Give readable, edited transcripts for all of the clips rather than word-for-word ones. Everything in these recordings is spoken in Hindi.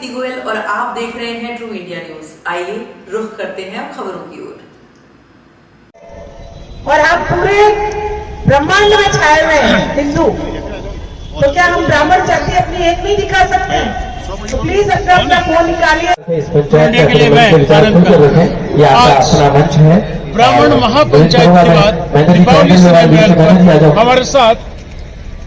दीप्ति गोयल और आप देख रहे हैं ट्रू इंडिया न्यूज। आइए रुख करते हैं अब खबरों की ओर। और आप पूरे ब्रह्मांड में छाए हुए हैं हिंदू, तो क्या हम ब्राह्मण जाति अपनी एक नहीं दिखा सकते हैं? तो प्लीज अपना फोन निकालिए। इस पंचायत के लिए मैं अपना मंच है ब्राह्मण महापंचायत के बाद दीपावली समय हमारे साथ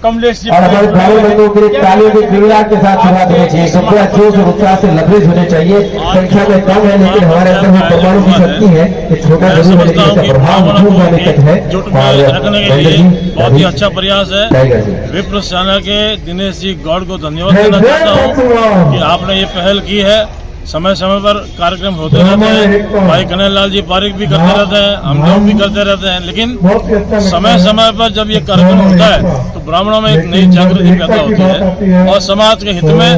कमलेश जी और हमारे ब्राह्मण बंधुओं के लिए तालियों की गिड़गिड़ाहट के साथ शुरुआत होनी चाहिए। सबको जोश और उत्साह से लबरेज होने चाहिए। संख्या में कम है लेकिन हमारे अंदर में परमाणु की शक्ति है कि छोटा जरूर है लेकिन इसका प्रभाव दूर जाने तक है। रखने के लिए बहुत ही अच्छा प्रयास है। विप्र सेना के दिनेश जी गौड़ को धन्यवाद देना चाहता हूँ कि आपने ये पहल की है। समय समय पर कार्यक्रम होते रहते हैं, भाई कन्हैया लाल जी पारिक भी करते रहते हैं, हम लोग भी करते रहते हैं, लेकिन समय समय पर जब ये कार्यक्रम होता है तो ब्राह्मणों में एक नई जागृति पैदा होती है और समाज के हित में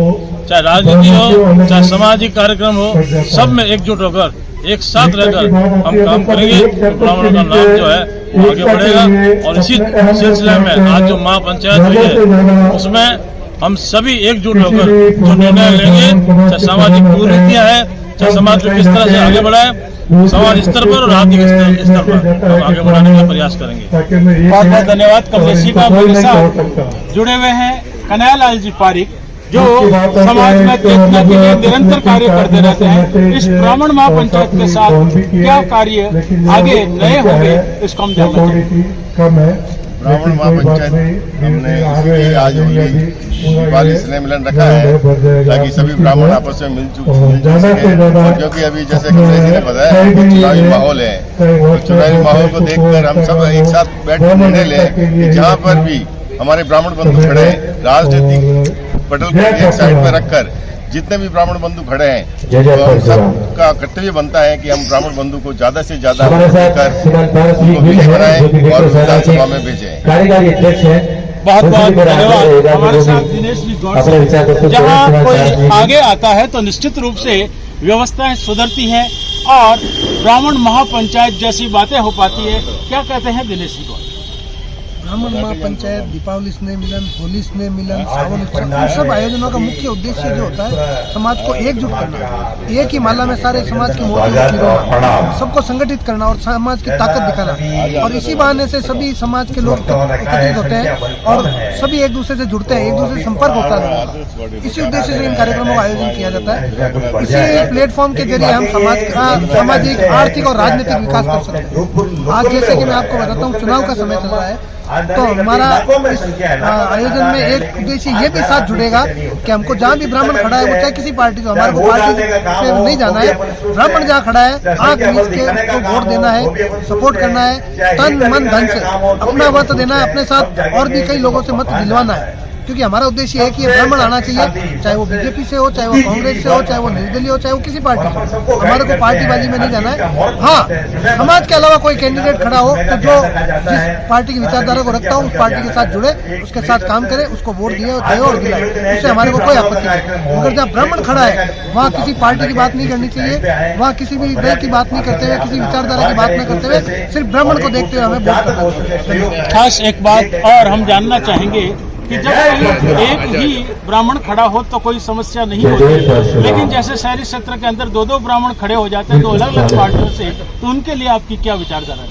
चाहे राजनीति हो चाहे सामाजिक कार्यक्रम हो, सब में एकजुट होकर एक साथ रहकर हम काम करेंगे तो ब्राह्मणों का नाम जो है वो आगे बढ़ेगा। और इसी सिलसिले में आज जो महापंचायत हुई है उसमें हम सभी एकजुट होकर जो निर्णय लेंगे, चाहे सामाजिक कुरीतियां है, चाहे समाज को किस तरह से आगे बढ़ाए, समाज स्तर पर और आर्थिक स्तर पर हम आगे बढ़ाने का प्रयास करेंगे। बहुत बहुत धन्यवाद। कमलेश जी का मेरे साथ जुड़े हुए हैं कन्हैया लाल जी पारिक, जो समाज में चेतना के लिए निरंतर कार्य करते रहते हैं। इस ब्राह्मण महापंचायत के साथ क्या कार्य आगे नए होंगे इसको हम जानना चाहेंगे। ब्राह्मण महापंचायत हमने इसलिए आज दीपावली स्नेह मिलन रखा है ताकि सभी ब्राह्मण आपस में मिल सके। क्योंकि अभी जैसे कमलेश जी ने बताया चुनावी माहौल है, तो चुनावी माहौल को देखकर हम सब एक साथ बैठ कर निर्णय लें कि जहाँ पर भी हमारे ब्राह्मण बंधु खड़े हैं, राजनीतिक पटल को एक साइड पर रखकर जितने भी ब्राह्मण बंधु खड़े हैं तो हम सबका कर्तव्य बनता है कि हम ब्राह्मण बंधु को ज्यादा से ज्यादा बनाएं और विधानसभा में भेजें। कार्यकारी अध्यक्ष है, बहुत बहुत धन्यवाद। हमारे साथ दिनेश जी गौड़। जहाँ कोई आगे आता है तो निश्चित रूप से व्यवस्थाएं सुधरती हैं और ब्राह्मण महापंचायत जैसी बातें हो पाती है। क्या कहते हैं दिनेश जी गौड़? ब्राह्मण महापंचायत, दीपावली स्नेह मिलन, होली स्नेह मिलन, सावन उत्सव, इन सब आयोजनों का मुख्य उद्देश्य जो होता है समाज को एकजुट करना, एक ही माला में सारे समाज की मोटी सबको संगठित करना और समाज की ताकत दिखाना। और इसी बहाने से सभी समाज के लोग एकत्रित होते हैं और सभी एक दूसरे से जुड़ते हैं, एक दूसरे से संपर्क होता है। इसी उद्देश्य से इन कार्यक्रमों का आयोजन किया जाता है। इसी प्लेटफॉर्म के जरिए हम समाज का सामाजिक, आर्थिक और राजनीतिक विकास कर सकते हैं। आज जैसे कि मैं आपको बताता हूँ, चुनाव का समय चल रहा है, तो हमारा इस आयोजन में एक उद्देश्य ये भी साथ जुड़ेगा कि हमको जहाँ भी ब्राह्मण खड़ा है, वो चाहे किसी पार्टी को, हमारे को पार्टी से नहीं जाना है। ब्राह्मण जहाँ खड़ा है आंख मीच के उसको वोट देना है, सपोर्ट करना है, तन मन धन से अपना मत देना है, अपने साथ और भी कई लोगों से मत दिलवाना है। क्योंकि हमारा उद्देश्य है कि ये ब्राह्मण आना चाहिए, चाहे वो बीजेपी से हो, चाहे वो कांग्रेस से हो, चाहे वो निर्दलीय हो, चाहे वो किसी पार्टी से हो। हमारे को पार्टीबाजी में नहीं जाना है। हाँ, समाज के अलावा कोई कैंडिडेट खड़ा हो तो जो जिस पार्टी की विचारधारा को रखता हो उस पार्टी के साथ जुड़े, उसके साथ काम करे, उसको वोट दिए और दिलाए, उससे हमारे को कोई आपत्ति नहीं। मगर जहाँ ब्राह्मण खड़ा है वहाँ किसी पार्टी की बात नहीं करनी चाहिए, वहाँ किसी भी दल की बात नहीं करते हुए, किसी विचारधारा की बात नहीं करते हुए सिर्फ ब्राह्मण को देखते हुए हमें वोट करना चाहिए। खास एक बात और हम जानना चाहेंगे कि जब एक ही ब्राह्मण खड़ा हो तो कोई समस्या नहीं होती, लेकिन जैसे शहरी क्षेत्र के अंदर दो ब्राह्मण खड़े हो जाते हैं दो अलग अलग पार्टियों से, तो उनके लिए आपकी क्या विचारधारा है?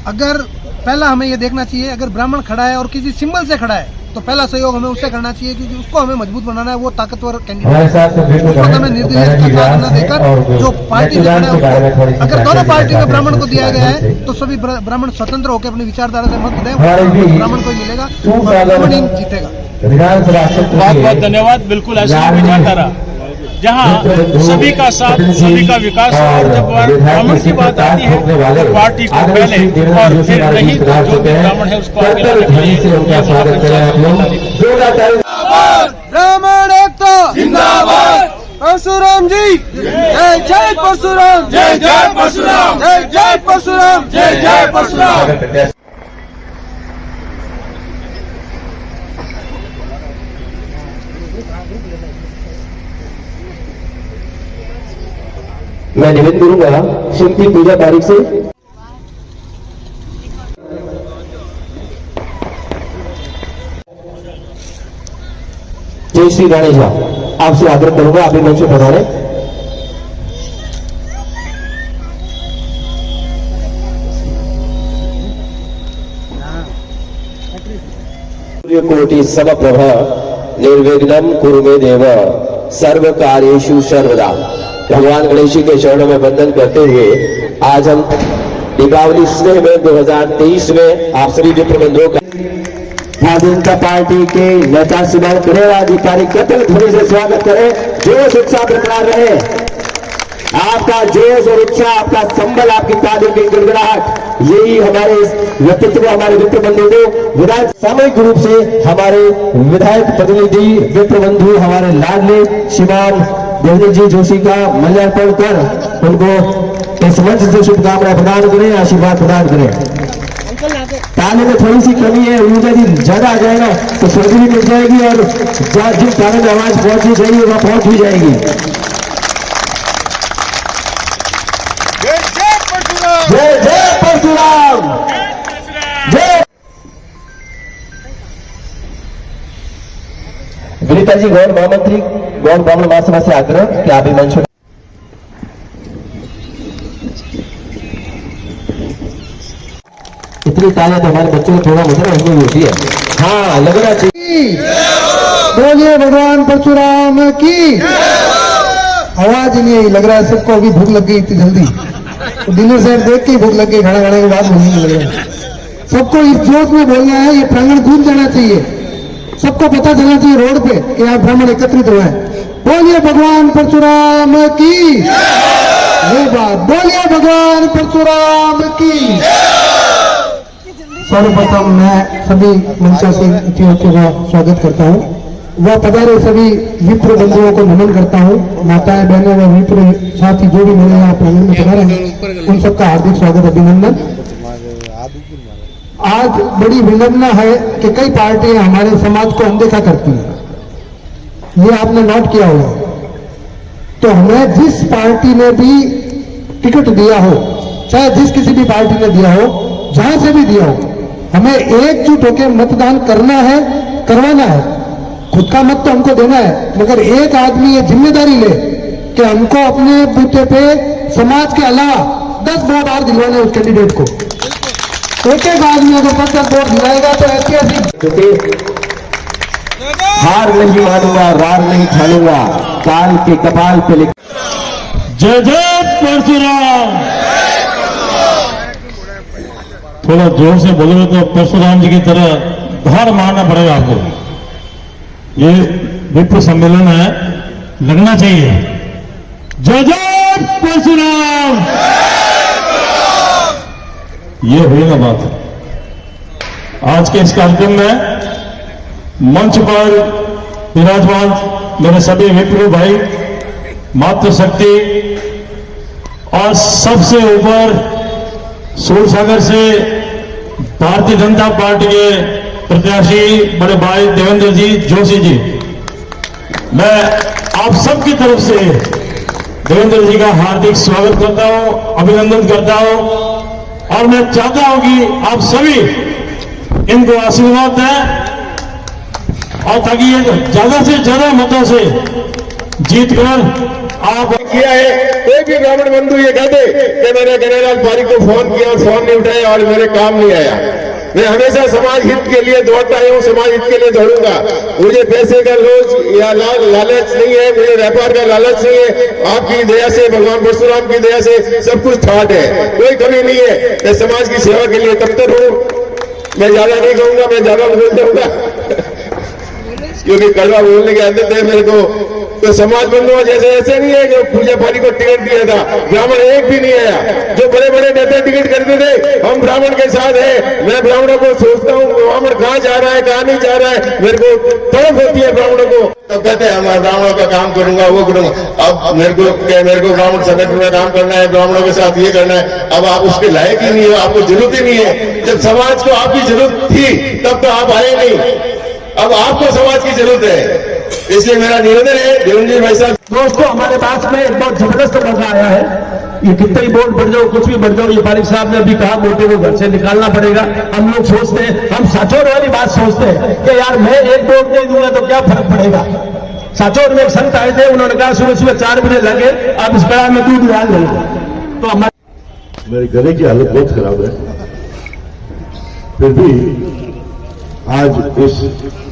अगर पहला हमें ये देखना चाहिए, अगर ब्राह्मण खड़ा है और किसी सिंबल से खड़ा है तो पहला सहयोग हमें उससे करना चाहिए, क्योंकि उसको हमें मजबूत बनाना है। वो ताकतवर कैंडिडेट हमें निर्दलीय का साथ न देकर जो पार्टी से खड़ा है उसको, अगर दोनों पार्टी में ब्राह्मण को दिया गया है तो सभी ब्राह्मण स्वतंत्र होकर अपनी विचारधारा से मत दें, ब्राह्मण को मिलेगा और ब्राह्मण जीतेगा। बहुत बहुत धन्यवाद। बिल्कुल ऐसा विचारधारा जहाँ सभी का साथ, सभी का विकास, और जब ब्राह्मण की बात आती है तो पार्टी को पहले और फिर नहीं तो जो भी ब्राह्मण है उसको आगे लाने के लिए ब्राह्मण एकता जिंदाबाद, परशुराम जी जय जय परशुराम, जय जय परशुराम, जय जय परशुराम, जय जय परशुराम। मैं निवेदन करूंगा शक्ति पूजा तारीख से जय श्री गणेश। आपसे आग्रह करूंगा आप मंच पर पधारें। कोटि समप्रभ निर्विघ्नं कुरु मे देव सर्व कार्येषु सर्वदा। भगवान गणेश जी के चरणों में वंदन करते हुए आज हम दीपावली स्नेह में 2023 में आप सभी जो प्रबंधों का भारतीय जनता पार्टी के नेता श्रीमान कन्हैयालाल कार्यकर्ता ध्वनि से स्वागत करें। जोश उत्साह बरकरार रहे, आपका जोश और उत्साह, आपका संबल, आपकी तालियों की गड़गड़ाहट, यही हमारे व्यक्तित्व, हमारे विप्र बंधु को विधायक सामूहिक रूप से हमारे विधायक प्रतिनिधि विप्र बंधु हमारे लाडले श्रीमान देवेंद्र जी जोशी का माल्यार्पण कर उनको इस मंच से शुभकामनाएं प्रदान करें, आशीर्वाद प्रदान करें। ताले में थोड़ी सी कमी है, ऊर्जा यदि ज्यादा आ जाएगा तो सर्दी भी मिल जाएगी और जिस ताले में आवाज पहुंचनी चाहिए वह पहुंच भी जाएगी। जय जय परशुराम, जय। विनीता जी गौर महामंत्री गौर ब्राह्मण महासभा से आग्रह कि आप ही मंच। इतनी तालियां तो हमारे बच्चों को थोड़ा मजा उसमें भी होती है। हाँ, लगना चाहिए। बोलिए भगवान परशुराम की। आवाज ही नहीं लग रहा है सबको, अभी भूख लग गई इतनी जल्दी, तो डिनर सेट देख के भूख लग गई, खाना खाने के बाद भूख नहीं लग रहा है। सबको इस जोश में बोलना है, ये प्रांगण गूंज जाना चाहिए, सबको पता चलना चाहिए रोड पे कि आप ब्राह्मण एकत्रित हुए हैं। बोलिए भगवान परशुराम की। ये बात बोलिए भगवान परशुराम की। सर्वप्रथम मैं सभी मंचासीन अतिथियों का स्वागत करता हूँ, वह पधारे सभी विप्र बंधुओं को नमन करता हूँ। माताएं बहनें व विप्र साथी जो भी मेरे यहाँ प्रांगण में पधारे हैं उन सबका हार्दिक स्वागत, अभिनंदन। आज बड़ी विडंबना है कि कई पार्टियां हमारे समाज को अनदेखा करती हैं, ये आपने नोट किया होगा। तो हमें जिस पार्टी ने भी टिकट दिया हो, चाहे जिस किसी भी पार्टी ने दिया हो, जहां से भी दिया हो, हमें एकजुट होकर मतदान करना है, करवाना है। खुद का मत तो हमको देना है, मगर एक आदमी ये जिम्मेदारी ले कि हमको अपने बूथे पे समाज के अलावा 10 वोट और दिलवाने उस कैंडिडेट को। एक एक आदमी अगर 10 वोट दिलाएगा तो ऐतिहासिक। हार नहीं मानूंगा, रार नहीं ठानूंगा, काल के कपाल पे लिख। जय जय परशुराम। थोड़ा जोर से बोलोगे तो परशुराम जी की तरह धार मारना पड़ेगा आपको। ये विप्र सम्मेलन है, लगना चाहिए। जय जय परशुराम। ये हुई ना बात। आज के इस कार्यक्रम में मंच पर विराजमान मेरे सभी विप्र भाई, मातृशक्ति और सबसे ऊपर सूरसागर से भारतीय जनता पार्टी के प्रत्याशी बड़े भाई देवेंद्र जी जोशी जी, मैं आप सबकी तरफ से देवेंद्र जी का हार्दिक स्वागत करता हूं, अभिनंदन करता हूं और मैं चाहता हूं कि आप सभी इनको आशीर्वाद दें और ताकि ये ज्यादा से ज्यादा मतों से जीतकर आप किया है। कोई भी ब्राह्मण बंधु ये कहते कि मैंने कन्हैयालाल पारिक को फोन किया और फोन नहीं उठाया और मेरे काम नहीं आया। मैं हमेशा समाज हित के लिए दौड़ता हूँ, समाज हित के लिए दौड़ूंगा। मुझे पैसे का लोभ या लालच नहीं है, मुझे व्यापार का लालच नहीं है। आपकी दया से, भगवान परशुराम की दया से सब कुछ ठाट है, कोई कमी नहीं है। मैं समाज की सेवा के लिए तत्पर हूँ। मैं ज्यादा नहीं कहूंगा, मैं ज्यादा बोल दूंगा क्योंकि कड़वा बोलने की आदत है मेरे को। तो समाज बंधुओं जैसे ऐसे नहीं है जो पूजा पारी को टिकट दिया था, ब्राह्मण एक भी नहीं आया। जो बड़े बड़े नेता टिकट करते थे, हम ब्राह्मण के साथ है। मैं ब्राह्मणों को सोचता हूँ ब्राह्मण कहाँ जा रहा है, कहाँ नहीं जा रहा है, मेरे को तड़प होती है ब्राह्मणों को। तो कहते हैं मैं ब्राह्मणों का काम करूंगा, वो करूंगा। अब मेरे को ब्राह्मण संगठन में काम करना है, ब्राह्मणों के साथ ये करना है। अब आप उसके लायक ही नहीं हो, आपको जरूरत ही नहीं है। जब समाज को आपकी जरूरत थी तब तो आप आए नहीं, अब आपको समाज की जरूरत है। इसलिए मेरा निवेदन है देवेंद्र जी भाई साहब। दोस्तों, हमारे पास में एक बहुत जबरदस्त मौका आया है। ये कितना ही वोट बढ़ जाओ, कुछ भी बढ़ जाओ, ये पारिक साहब ने अभी कहा मोटे को घर से निकालना पड़ेगा। हम लोग सोचते हैं, हम सचोर वाली बात सोचते हैं कि यार मैं एक वोट नहीं दूंगा तो क्या फर्क पड़ेगा। साचौर में एक संत आए थे, उन्होंने कहा सुबह सुबह 4 बजे लगे आप इस कड़ा में दूध डाल देना। तो हमारे मेरे गले की हालत बहुत खराब है, फिर भी आज इस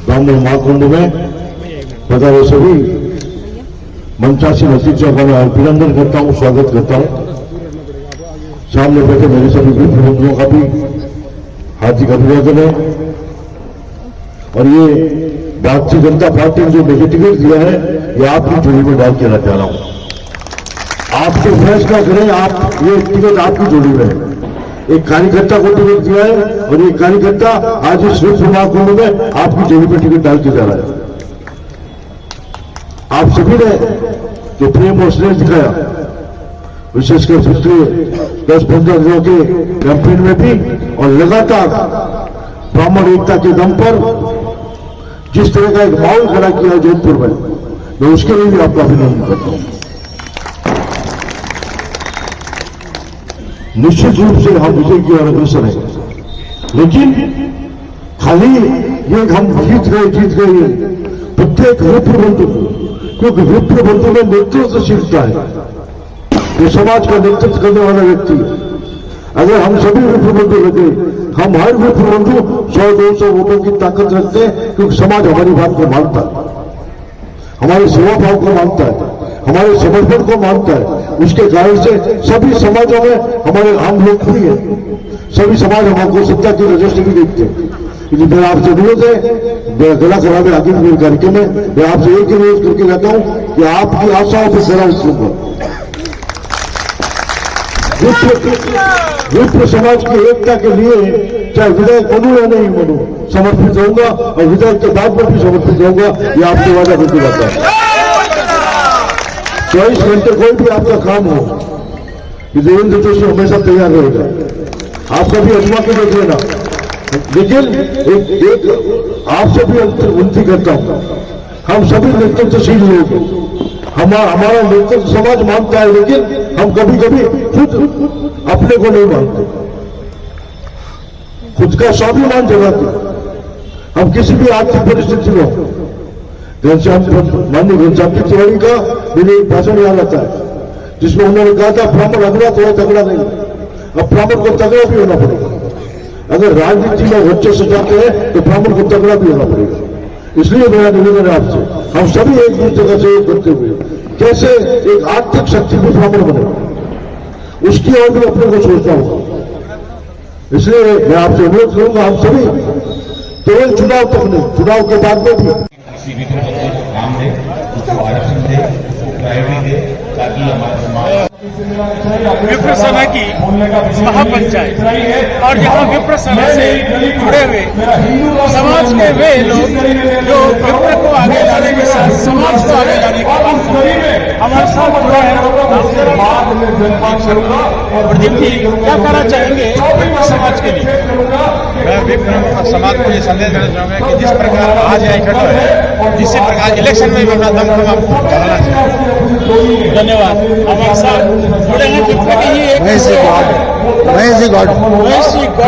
ब्राह्मण महाकुंभ में पधारे सभी मंचासी नतीजों का मैं अभिनंदन करता हूं, स्वागत करता हूं। सामने बैठे मेरे सभी विप्र बंधुओं का भी हार्दिक अभिनंदन है। और ये भारतीय जनता पार्टी ने जो मुझे टिकट दिया है, ये आपकी झोली में डाल के रख जा रहा हूं। आपको फैसला करें, आप ये टिकट आपकी झोली में है। एक कार्यकर्ता को टिकट दिया है और ये कार्यकर्ता आज इस विप्र महाकुंभ में आपकी झोली में टिकट डाल के जा रहा है। आप सभी ने जो प्रेम और स्नेह दिखाया, विशेषकर पिछले 10-15 दिनों के कैंपेन में भी, और लगातार ब्राह्मण एकता के दम पर जिस तरह का एक माहौल खड़ा किया है जोधपुर में, मैं उसके लिए भी आपका अभिनंदन करता हूं। निश्चित रूप से हम विजय की ओर अग्रसर है, लेकिन खाली ये हम जीत गए प्रत्येक विप्र बंधु को, क्योंकि विप्र बंधु में नेतृत्वशीलता है, ये समाज का नेतृत्व करने वाला व्यक्ति। अगर हम सभी विप्र बंधु लगे, हम हर विप्र बंधु 100-200 वोटों की ताकत रखते हैं, क्योंकि समाज हमारी बात को मानता है, हमारे सेवा भाव को मानता है, हमारे समर्पण को मानता है। उसके कारण से सभी समाजों में हमारे हम लोकप्रिय हैं, सभी समाज हमको सत्ता की नजर से भी देखते हैं। इसलिए मेरा आपसे अनुरोध है, गला खराबे आगे मेरे कार्यक्रम में मैं आपसे एक ही अनुरोध करके जाता हूं कि आपकी आशाओं पर खरा उतरूंगा। विप्र समाज की एकता के लिए चाहे विधायक बनूं या नहीं बनूं, समर्पित रहूंगा, और विधायक के बाद में भी समर्पित रहूंगा, ये आपसे वादा करके जाता है। 24 घंटे कोई भी आपका काम हो, देवेंद्र जोशी हमेशा तैयार रहेगा। आप कभी अजमा के देख लेना, लेकिन एक आपसे भी विनती करता हूं, हम सभी नेतृत्वशील लोग, हमारा नेतृत्व समाज मानता है, लेकिन हम कभी कभी खुद अपने को नहीं मानते, खुद का स्वाभिमान जगाते। हम किसी भी आर्थिक परिस्थिति में माननीय घनश्याम जी तिवारी का मेरे एक भाषण याद आता है, जिसमें उन्होंने कहा था ब्राह्मण अगड़ा थोड़ा तगड़ा नहीं, अब ब्राह्मण को तगड़ा भी होना पड़ेगा। अगर राजनीति में वर्चस्व चाहते हैं तो ब्राह्मण को तगड़ा भी होना पड़ेगा। इसलिए मेरा निवेदन है आपसे, हम सभी एक दूसरे का सहयोग करते हुए कैसे एक आर्थिक शक्ति भी ब्राह्मण बने, उसकी ओर भी अपने को सोचना होगा। इसलिए मैं आपसे अनुरोध करूंगा, हम सभी केवल चुनाव तक नहीं, चुनाव के बाद में भी काम दे, उसको आरक्षण दे, उसको प्रायोरिटी दे, ताकि हमारा समाज विप्र सेना की महापंचायत, और यहाँ विप्र सेना से जुड़े हुए समाज के वे लोग जो विप्र को आगे लाने के साथ समाज को आगे लाने के लिए हमारे साथ जुड़ा है। प्रदीप जी क्या कहना चाहेंगे विप्र समाज के लिए? मैं विप्र समाज को ये संदेश देना चाहूंगा कि जिस प्रकार आज यहाँ इकट्ठा है, जिस प्रकार इलेक्शन में भी अपना दमखम आपको बढ़ाना चाहिए। धन्यवाद। हमारे साथ जुड़े हैं विप्र के ही एक महेश जी गौड़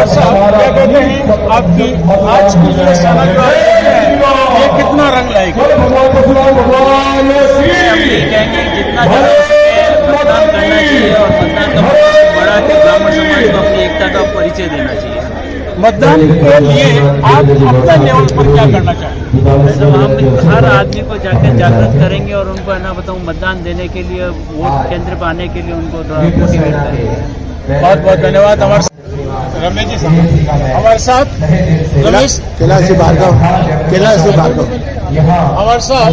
साहब, क्या कहते हैं आपकी आज की जो सेना जो है ये कितना रंग लाएगी? जितना ज़्यादा मतदान करना चाहिए, और मतदान का बड़ा कि ब्राह्मण समाज को अपनी एकता का परिचय देना चाहिए। मतदान के लिए आप अपने लेवल पर क्या करना चाहेंगे? तो हम हर आदमी को जाकर जागृत करेंगे और उनको है ना बताऊँ मतदान देने के लिए, वोट केंद्र पर आने के लिए उनको थोड़ा मोटिवेट करेंगे। बहुत बहुत धन्यवाद। रमेश जी हमारे साथ, रमेश कैलाश भार्गव हमारे साथ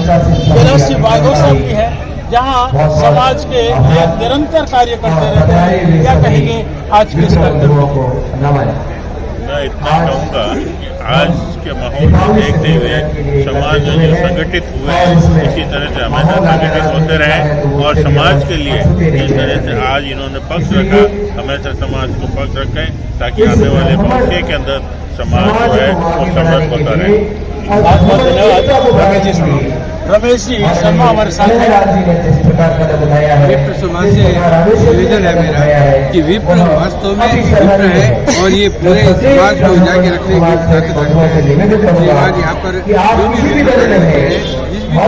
कैलाश भार्गव साहब भी है, जहाँ समाज के निरंतर कार्य करते रहते हैं। क्या कहेंगे आज के इस कार्यक्रम? मैं इतना कहूँगा कि आज के माहौल को देखते हुए समाज जो संगठित हुए इसी तरह से हमेशा संगठित होते रहे, और समाज के लिए इस तरह से आज इन्होंने पक्ष रखा, हमेशा समाज को पक्ष रखें ताकि आने वाले भविष्य के अंदर समाज जो है वो समृद्ध होता रहे। बहुत बहुत धन्यवाद। रमेश जी शर्मा हमारे साथ हैं। विप्र समाज से निवेदन है मेरा कि विप्र वास्तव में विप्र है और ये पूरे समाज को जाके रखने की आज यहाँ पर जो भी विप्र है जिस भी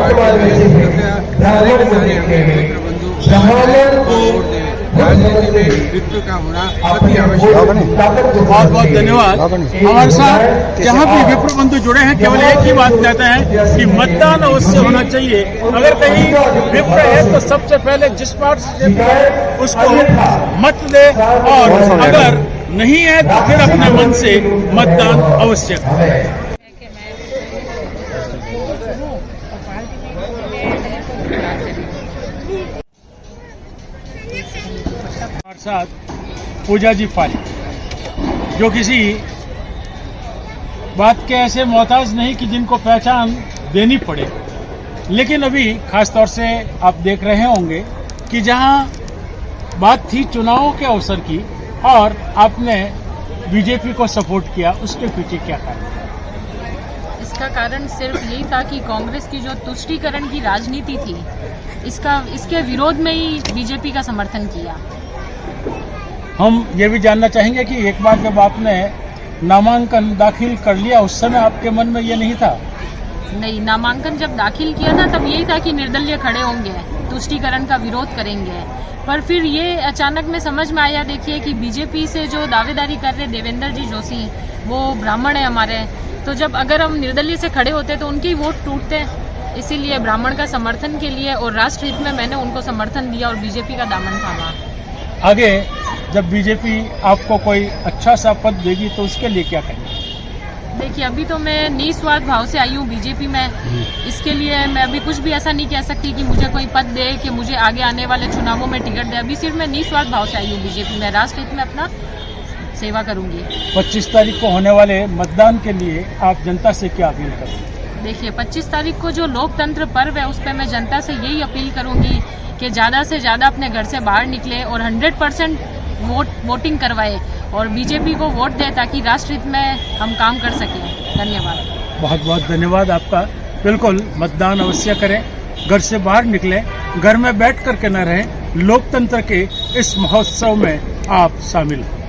राजनीति में विप्र का होना अति आवश्यक है। बहुत बहुत धन्यवाद। हमारे साथ जहाँ भी विप्र बंधु जुड़े हैं केवल एक ही बात कहते हैं कि मतदान अवश्य होना चाहिए। अगर कहीं विप्र है तो सबसे पहले जिस पार्टी से उसको मत दे और अगर नहीं है तो फिर अपने मन से मतदान आवश्यक है। हमारे साथ पूजा जी पारिक जो किसी बात के ऐसे मोहताज नहीं कि जिनको पहचान देनी पड़े, लेकिन अभी खास तौर से आप देख रहे होंगे कि जहां बात थी चुनावों के अवसर की और आपने बीजेपी को सपोर्ट किया, उसके पीछे क्या कारण? इसका कारण सिर्फ यही था कि कांग्रेस की जो तुष्टीकरण की राजनीति थी इसके विरोध में ही बीजेपी का समर्थन किया। हम ये भी जानना चाहेंगे कि एक बार जब आपने नामांकन दाखिल कर लिया उस समय आपके मन में ये नहीं था? नहीं, नामांकन जब दाखिल किया ना तब यही था कि निर्दलीय खड़े होंगे, तुष्टीकरण का विरोध करेंगे। पर फिर ये अचानक में समझ में आया, देखिए कि बीजेपी से जो दावेदारी कर रहे देवेंद्र जी जोशी वो ब्राह्मण है हमारे, तो जब अगर हम निर्दलीय से खड़े होते तो उनके वोट टूटते, इसीलिए ब्राह्मण का समर्थन के लिए और राष्ट्र हित में मैंने उनको समर्थन दिया और बीजेपी का दामन थामा। आगे जब बीजेपी आपको कोई अच्छा सा पद देगी तो उसके लिए क्या करेंगे? देखिए अभी तो मैं निस्वार्थ भाव से आई हूँ बीजेपी में, इसके लिए मैं अभी कुछ भी ऐसा नहीं कह सकती कि मुझे कोई पद दे कि मुझे आगे आने वाले चुनावों में टिकट दे। अभी सिर्फ मैं निस्वार्थ भाव से आई हूँ बीजेपी में, राष्ट्र हित में अपना सेवा करूंगी। 25 तारीख को होने वाले मतदान के लिए आप जनता से क्या अपील करेंगे? देखिए 25 तारीख को जो लोकतंत्र पर्व है उस पर मैं जनता से यही अपील करूंगी कि ज़्यादा से ज़्यादा अपने घर से बाहर निकले और 100% वोटिंग करवाए और बीजेपी को वोट दे ताकि राष्ट्र हित में हम काम कर सकें। धन्यवाद। बहुत बहुत धन्यवाद आपका। बिल्कुल मतदान अवश्य करें, घर से बाहर निकलें, घर में बैठ करके न रहें, लोकतंत्र के इस महोत्सव में आप शामिल हों।